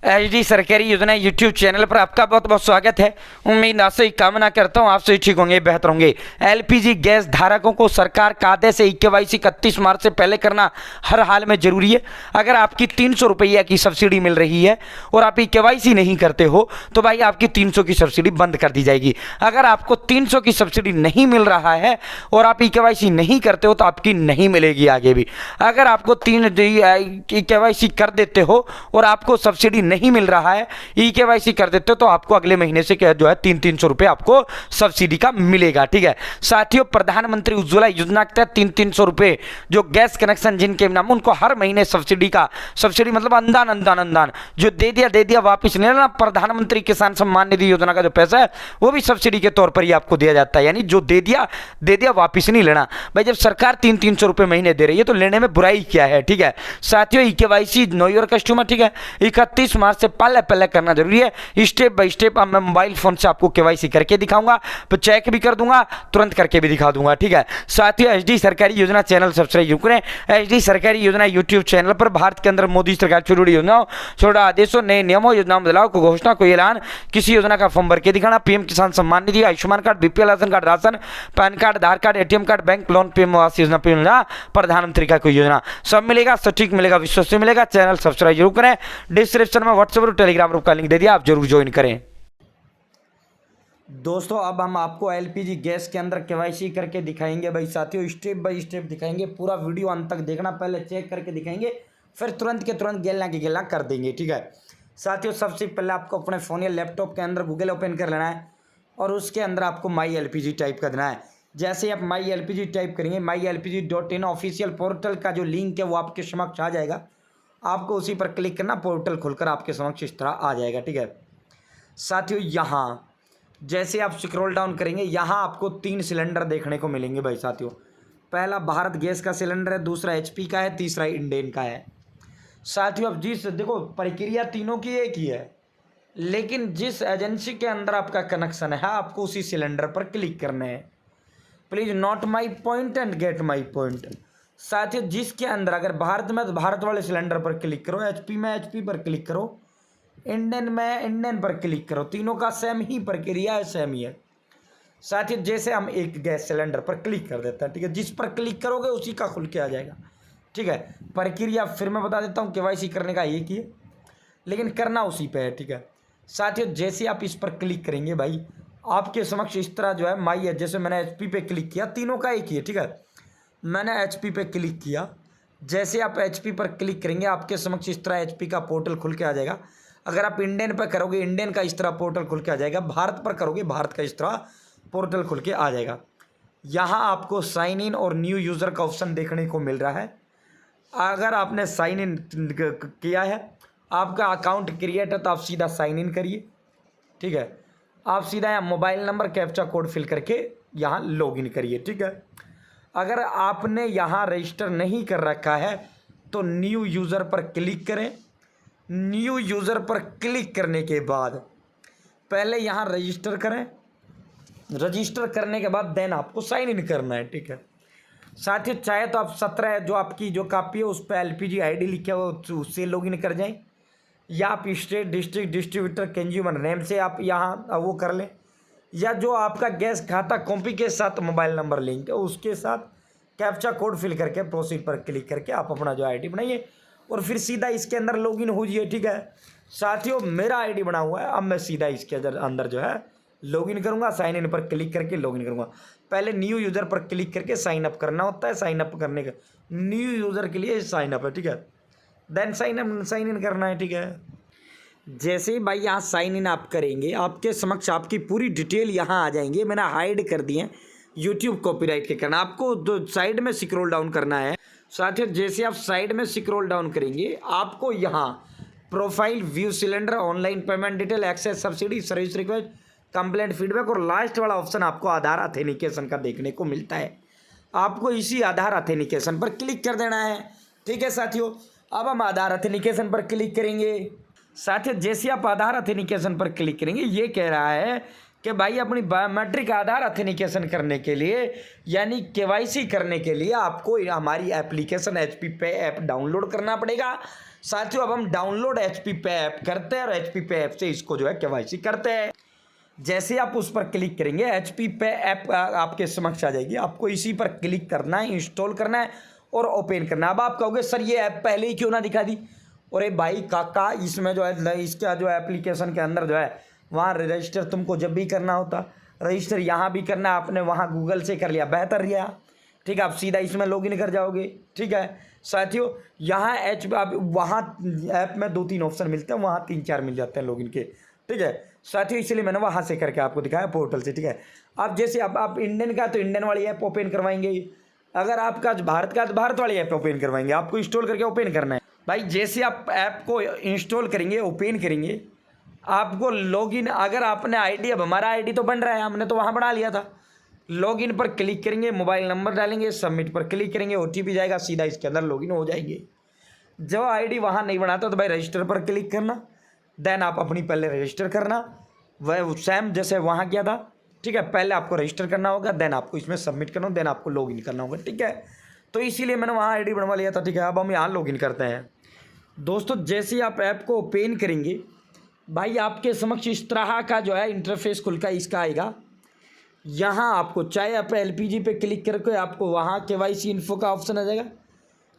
HD सरकारी योजना YouTube channel पर आपका बहुत बहुत स्वागत है। उम्मीद आपसे कामना करता हूं आप सभी ठीक होंगे, बेहतर होंगे। एलपीजी गैस धारकों को सरकार का आदेश है केवाईसी 31 मार्च से पहले करना हर हाल में जरूरी है। अगर आपकी 300 रुपया की सब्सिडी मिल रही है और आप केवाईसी नहीं करते हो तो भाई आपकी 300 की सब्सिडी बंद कर दी जाएगी। अगर आपको 300 की सब्सिडी नहीं मिल रहा है और आप केवाईसी नहीं करते हो तो आपकी नहीं मिलेगी आगे भी। अगर आपको केवाईसी कर देते हो और आपको सब्सिडी नहीं मिल रहा है, केवाईसी कर देते हो तो आपको अगले महीने से जो है 300 रुपए आपको सब्सिडी का मिलेगा। ठीक है साथियों, प्रधानमंत्री उज्ज्वला योजना के तहत 300 रुपए जो गैस कनेक्शन जिनके नाम उनको हर महीने सब्सिडी मतलब अनुदान जो दे दिया वापिस नहीं लेना। प्रधानमंत्री किसान सम्मान निधि योजना का जो पैसा है वो भी सब्सिडी के तौर पर ही आपको दिया जाता है, यानी जो दे दिया वापिस नहीं लेना। भाई जब सरकार 300 रुपए महीने दे रही है तो लेने में बुराई क्या है। ठीक है साथियों, केवाईसी नो योर कस्टमर, ठीक है 31 मार्च से पहले करना जरूरी है। स्टेप बाय स्टेप अब मैं मोबाइल फोन से आपको केवाईसी करके दिखाऊंगा, तो चेक भी कर दूंगा, तुरंत करके भी दिखा दूंगा। ठीक है साथियों, एचडी सरकारी योजना चैनल सब्सक्राइब करें। एचडी सरकारी योजना यूट्यूब चैनल पर भारत के अंदर मोदी सरकार छोटी योजनाओं, छोटा आदेशों, नए नियमों, योजनाओं में बदलाव को घोषणा कोई ऐलान, किसी योजना का फॉर्म भर के दिखाना, PM Kisan Samman Nidhi, Ayushman card, BPL ration card, ration, PAN card, Aadhaar card, ATM card, bank loan, PM Awas Yojana, प्रधानमंत्री का कोई योजना, सब मिलेगा, सटीक मिलेगा, विश्वास से मिलेगा। चैनल सब्सक्राइब जरूर करें। डिस्क्रिप्शन में व्हाट्सएप और टेलीग्राम ग्रुप का लिंक दे दिया, आप जरूर ज्वाइन करें। दोस्तों अब हम आपको एलपीजी गैस के अंदर केवाईसी करके दिखाएंगे। भाई साथियों स्टेप बाय स्टेप दिखाएंगे, पूरा वीडियो अंत तक देखना, पहले चेक करके दिखाएंगे फिर तुरंत के तुरंत गेलना की गेलना कर देंगे। ठीक है साथियों, सबसे पहले आपको अपने फ़ोन या लैपटॉप के अंदर गूगल ओपन कर लेना है और उसके अंदर आपको माई एलपीजी टाइप कर देना है। जैसे आप माई एलपीजी टाइप करेंगे, mylpg.in ऑफिशियल पोर्टल का जो लिंक है वो आपके समक्ष आ जाएगा। आपको उसी पर क्लिक करना, पोर्टल खुलकर आपके समक्ष इस तरह आ जाएगा। ठीक है साथियों, यहाँ जैसे आप स्क्रॉल डाउन करेंगे यहाँ आपको 3 सिलेंडर देखने को मिलेंगे। भाई साथियों, पहला भारत गैस का सिलेंडर है, दूसरा एचपी का है, तीसरा इंडेन का है। साथियों अब जिस देखो प्रक्रिया तीनों की एक ही है, लेकिन जिस एजेंसी के अंदर आपका कनेक्शन है आपको उसी सिलेंडर पर क्लिक करना है। Please note my point and get my point. साथियों जिसके अंदर अगर भारत में तो भारत वाले सिलेंडर पर क्लिक करो, एचपी में एचपी पर क्लिक करो, इंडियन में इंडियन पर क्लिक करो, तीनों का सेम ही प्रक्रिया है, सेम ही है। साथियों जैसे हम एक गैस सिलेंडर पर क्लिक कर देते हैं, ठीक है, जिस पर क्लिक करोगे उसी का खुल के आ जाएगा। ठीक है प्रक्रिया फिर मैं बता देता हूँ, केवाईसी करने का एक ही है लेकिन करना उसी पे है। ठीक है साथियों, जैसे आप इस पर क्लिक करेंगे भाई आपके समक्ष इस तरह जो है माई है, जैसे मैंने एचपी पे क्लिक किया, तीनों का एक ही है। ठीक है मैंने एचपी पे क्लिक किया, जैसे आप एचपी पर क्लिक करेंगे आपके समक्ष इस तरह एचपी का पोर्टल खुल के आ जाएगा। अगर आप इंडियन पर करोगे इंडियन का इस तरह पोर्टल खुल के आ जाएगा, भारत पर करोगे भारत का इस तरह पोर्टल खुल के आ जाएगा। यहाँ आपको साइन इन और न्यू यूज़र का ऑप्शन देखने को मिल रहा है। अगर आपने साइन इन किया है, आपका अकाउंट क्रिएट है, तो आप सीधा साइन इन करिए। ठीक है आप सीधा यहाँ mobile number captcha code fill करके यहाँ लॉगिन करिए। ठीक है अगर आपने यहाँ रजिस्टर नहीं कर रखा है तो न्यू यूज़र पर क्लिक करें। न्यू यूज़र पर क्लिक करने के बाद पहले यहाँ रजिस्टर करें, रजिस्टर करने के बाद देन आपको साइन इन करना है। ठीक है साथियों, चाहे तो आप 17 जो आपकी जो कापी है उस पर एलपीजी आईडी लिखे हो उससे लॉगिन कर जाएं, या आप state district distributor consumer name से आप यहाँ वो कर लें, या जो आपका गैस खाता कॉपी के साथ मोबाइल नंबर लिंक है उसके साथ कैप्चा कोड फिल करके प्रोसीड पर क्लिक करके आप अपना जो आईडी बनाइए और फिर सीधा इसके अंदर लॉगिन हो जाइए। ठीक है साथियों, मेरा आईडी बना हुआ है, अब मैं सीधा इसके अंदर जो है लॉगिन करूंगा, साइन इन पर क्लिक करके लॉगिन करूंगा। पहले न्यू यूज़र पर क्लिक करके साइन अप करना होता है, साइन अप करने का न्यू यूज़र के लिए साइन अप है। ठीक है देन साइन इन करना है। ठीक है जैसे ही भाई यहाँ साइन इन आप करेंगे आपके समक्ष आपकी पूरी डिटेल यहाँ आ जाएंगी। मैंने हाइड कर दी है यूट्यूब कॉपीराइट के कारण। आपको दो साइड में स्क्रॉल डाउन करना है। साथियों जैसे आप साइड में स्क्रॉल डाउन करेंगे आपको यहाँ profile, view cylinder, online payment detail, access subsidy, service request, complaint, feedback और लास्ट वाला ऑप्शन आपको आधार ऑथेंटिकेशन का देखने को मिलता है। आपको इसी आधार ऑथेंटिकेशन पर क्लिक कर देना है। ठीक है साथियों, अब हम आधार ऑथेंटिकेशन पर क्लिक करेंगे। साथियों जैसे आप आधार ऑथेंटिकेशन पर क्लिक करेंगे ये कह रहा है कि भाई अपनी बायोमेट्रिक आधार ऑथेंटिकेशन करने के लिए यानी केवाईसी करने के लिए आपको हमारी एप्लीकेशन एचपी पे ऐप डाउनलोड करना पड़ेगा, साथियों अब हम डाउनलोड HP पे ऐप करते हैं और HP पे ऐप से इसको जो है KYC करते हैं। जैसे आप उस पर क्लिक करेंगे HP पे ऐप आपके समक्ष आ जाएगी। आपको इसी पर क्लिक करना है, इंस्टॉल करना है और ओपन करना है। अब आप कहोगे सर ये ऐप पहले ही क्यों ना दिखा दी। अरे भाई काका, इसमें जो है इसका जो एप्लीकेशन के अंदर जो है वहाँ रजिस्टर तुमको जब भी करना होता, रजिस्टर यहाँ भी करना है, आपने वहाँ गूगल से कर लिया, बेहतर रिया। ठीक है, आप सीधा इसमें लॉगिन कर जाओगे। ठीक है साथियों, यहाँ वहाँ ऐप में 2-3 ऑप्शन मिलते हैं, वहाँ 3-4 मिल जाते हैं लॉगिन के। ठीक है साथियों, इसलिए मैंने वहाँ से करके आपको दिखाया पोर्टल से। ठीक है, अब जैसे आप इंडियन का तो इंडियन वाली ऐप ओपन करवाएंगे, अगर आपका भारत का तो भारत वाली ऐप ओपन करवाएंगे। आपको इंस्टॉल करके ओपन करना है। भाई जैसे आप ऐप को इंस्टॉल करेंगे, ओपन करेंगे, आपको लॉगिन, अगर आपने आईडी, अब हमारा आईडी तो बन रहा है, हमने तो वहाँ बना लिया था। लॉगिन पर क्लिक करेंगे, मोबाइल नंबर डालेंगे, सबमिट पर क्लिक करेंगे, OTP जाएगा, सीधा इसके अंदर लॉगिन हो जाएंगे। जब आईडी वहाँ नहीं बनाता तो भाई रजिस्टर पर क्लिक करना, देन आप अपनी पहले रजिस्टर करना, वह सेम जैसे वहाँ किया था। ठीक है, पहले आपको रजिस्टर करना होगा, देन आपको इसमें सबमिट करना होगा, देन आपको लॉगिन करना होगा। ठीक है, तो इसीलिए मैंने वहाँ आईडी बनवा लिया था। ठीक है, अब हम यहाँ लॉगिन करते हैं। दोस्तों जैसे ही आप ऐप को ओपन करेंगे, भाई आपके समक्ष इस तरह का जो है इंटरफेस खुल का इसका आएगा। यहाँ आपको चाहे आप LPG पे क्लिक करके आपको वहाँ KYC इन्फो का ऑप्शन आ जाएगा,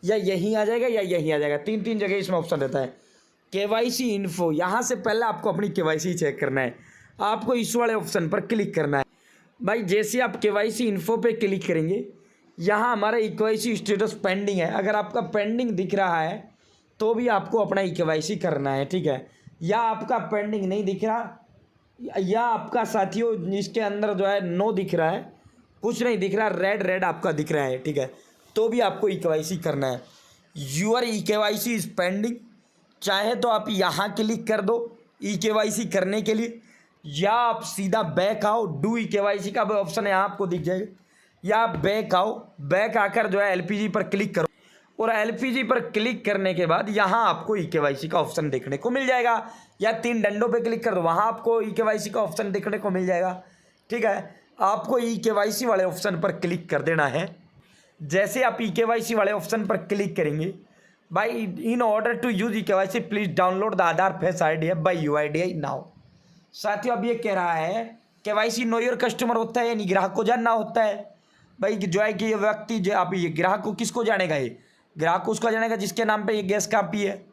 या यहीं आ जाएगा या यहीं आ जाएगा, 3 जगह इसमें ऑप्शन रहता है। KYC इन्फो, यहाँ से पहले आपको अपनी KYC चेक करना है, आपको इस वाले ऑप्शन पर क्लिक करना है। भाई जैसे आप KYC इन्फो पे क्लिक करेंगे, यहाँ हमारा KYC स्टेटस पेंडिंग है। अगर आपका पेंडिंग दिख रहा है तो भी आपको अपना KYC करना है। ठीक है, या आपका पेंडिंग नहीं दिख रहा, या आपका साथियों इसके अंदर जो है नो दिख रहा है, कुछ नहीं दिख रहा, रेड आपका दिख रहा है। ठीक है, तो भी आपको KYC करना है। यूर KYC इज पेंडिंग, चाहे तो आप यहाँ क्लिक कर दो KYC करने के लिए, या आप सीधा बैक आओ, डू KYC का भी ऑप्शन यहाँ आपको दिख जाएगा, या आप बैक आओ, बैक आकर जो है LPG पर क्लिक करो, और LPG पर क्लिक करने के बाद यहाँ आपको KYC का ऑप्शन देखने को मिल जाएगा, या 3 डंडों पे क्लिक कर दो, वहाँ आपको KYC का ऑप्शन देखने को मिल जाएगा। ठीक है, आपको KYC वाले ऑप्शन पर क्लिक कर देना है। जैसे आप KYC वाले ऑप्शन पर क्लिक करेंगे, भाई in order to use KYC please download the Aadhaar face ID app by UIDAI now. साथियों अब ये कह रहा है KYC नो योर कस्टमर होता है, यानी ग्राहक को जानना होता है। भाई जो है कि ये व्यक्ति जो आप ये ग्राहक को किसको जानेगा, ये ग्राहक उसका जानेगा जिसके नाम पे ये गैस कापी है।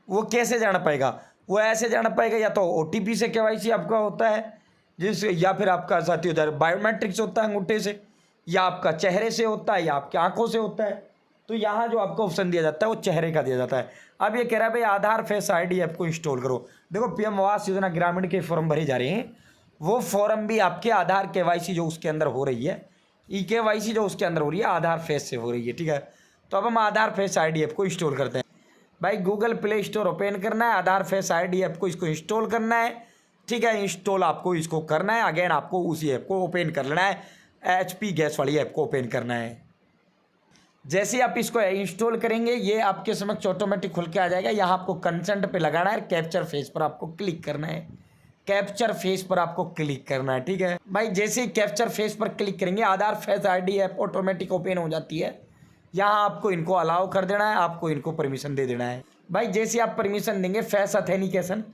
वो कैसे जान पाएगा, वो ऐसे जान पाएगा या तो OTP से KYC आपका होता है, जिससे, या फिर आपका साथियों बायोमेट्रिक्स होता है अंगूठे से, या आपका चेहरे से होता है, या आपकी आंखों से होता है। तो यहाँ जो आपको ऑप्शन दिया जाता है वो चेहरे का दिया जाता है। अब ये कह रहा है भाई आधार फेस ID ऐप को इंस्टॉल करो। देखो PM आवास योजना ग्रामीण के फॉर्म भरे जा रहे हैं, वो फॉर्म भी आपके आधार KYC जो उसके अंदर हो रही है, KYC जो उसके अंदर हो रही है आधार फेस से हो रही है। ठीक है, तो अब हम आधार फेस ID ऐप को इंस्टॉल करते हैं। भाई गूगल प्ले स्टोर ओपन करना है, आधार फेस ID ऐप को इसको इंस्टॉल करना है। ठीक है, इंस्टॉल आपको इसको करना है, अगेन आपको उसी ऐप को ओपन कर लेना है, HP गैस वाली ऐप को ओपन करना है। जैसे आप इसको इंस्टॉल करेंगे, ये आपके समक्ष ऑटोमेटिक खुल के आ जाएगा। यहाँ आपको कंसेंट पे लगाना है, कैप्चर फेस पर आपको क्लिक करना है, कैप्चर फेस पर आपको क्लिक करना है। ठीक है भाई, जैसे ही कैप्चर फेस पर क्लिक करेंगे Aadhaar face ID app automatic open हो जाती है। यहाँ आपको इनको अलाउ कर देना है, आपको इनको परमिशन दे देना है। भाई जैसे आप परमिशन देंगे, फेस ऑथेंटिकेशन,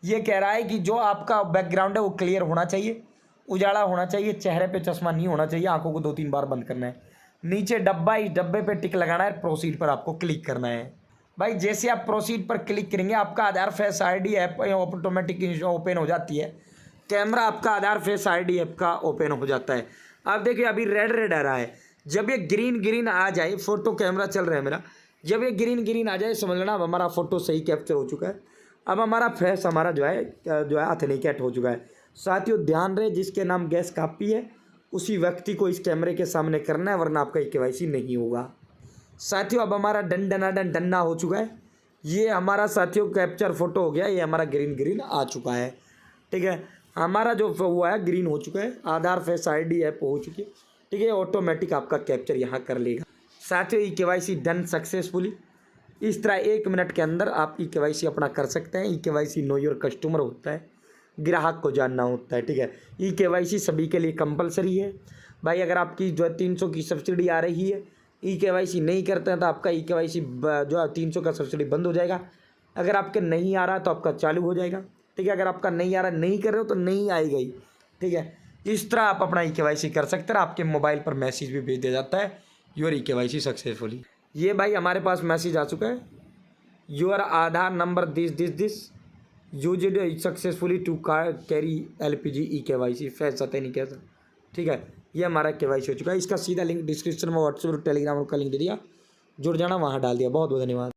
ये कह रहा है कि जो आपका बैकग्राउंड है वो क्लियर होना चाहिए, उजाला होना चाहिए, चेहरे पे चश्मा नहीं होना चाहिए, आंखों को 2-3 बार बंद करना है। नीचे डब्बा, इस डब्बे पे टिक लगाना है, प्रोसीड पर आपको क्लिक करना है। भाई जैसे आप प्रोसीड पर क्लिक करेंगे, आपका Aadhaar face ID app automatic open हो जाती है। कैमरा आपका आधार फेस ID ऐप का ओपन हो जाता है। आप देखिए अभी रेड आ रहा है, जब ये ग्रीन आ जाए, फोटो कैमरा चल रहा है मेरा, जब ये ग्रीन आ जाए समझ लेना अब हमारा फोटो सही कैप्चर हो चुका है। अब हमारा फेस हमारा जो है ऑथेंटिकेट हो चुका है। साथियों ध्यान रहे, जिसके नाम गैस कापी है उसी व्यक्ति को इस कैमरे के सामने करना है, वरना आपका KYC नहीं होगा। साथियों अब हमारा डन्ना हो चुका है। ये हमारा साथियों कैप्चर फोटो हो गया, ये हमारा ग्रीन आ चुका है। ठीक है, हमारा जो हुआ है ग्रीन हो चुका है, आधार फेस ID ऐप हो चुकी है। ठीक है, ऑटोमेटिक आपका कैप्चर यहाँ कर लेगा। साथियों KYC डन सक्सेसफुली। इस तरह 1 मिनट के अंदर आप KYC अपना कर सकते हैं। KYC नो योर कस्टमर होता है, ग्राहक को जानना होता है। ठीक है, KYC सभी के लिए कंपलसरी है। भाई अगर आपकी जो है 300 की सब्सिडी आ रही है, KYC नहीं करते हैं तो आपका KYC जो है 300 का सब्सिडी बंद हो जाएगा। अगर आपके नहीं आ रहा तो आपका चालू हो जाएगा, ठीक है। अगर आपका नहीं आ रहा, नहीं कर रहे हो तो नहीं आएगा ही, ठीक है। इस तरह आप अपना EKYC कर सकते हैं। आपके मोबाइल पर मैसेज भी भेज दिया जाता है, योर EKYC सक्सेसफुली। ये भाई हमारे पास मैसेज आ चुका है, your Aadhaar number this used successfully to carry LPG EKYC फैज सत्य नहीं कैसा, ठीक है। ये हमारा KYC हो चुका है। इसका सीधा लिंक डिस्क्रिप्शन में व्हाट्सएप और टेलीग्राम का लिंक दे दिया, जुड़ जाना, वहाँ डाल दिया। बहुत बहुत धन्यवाद।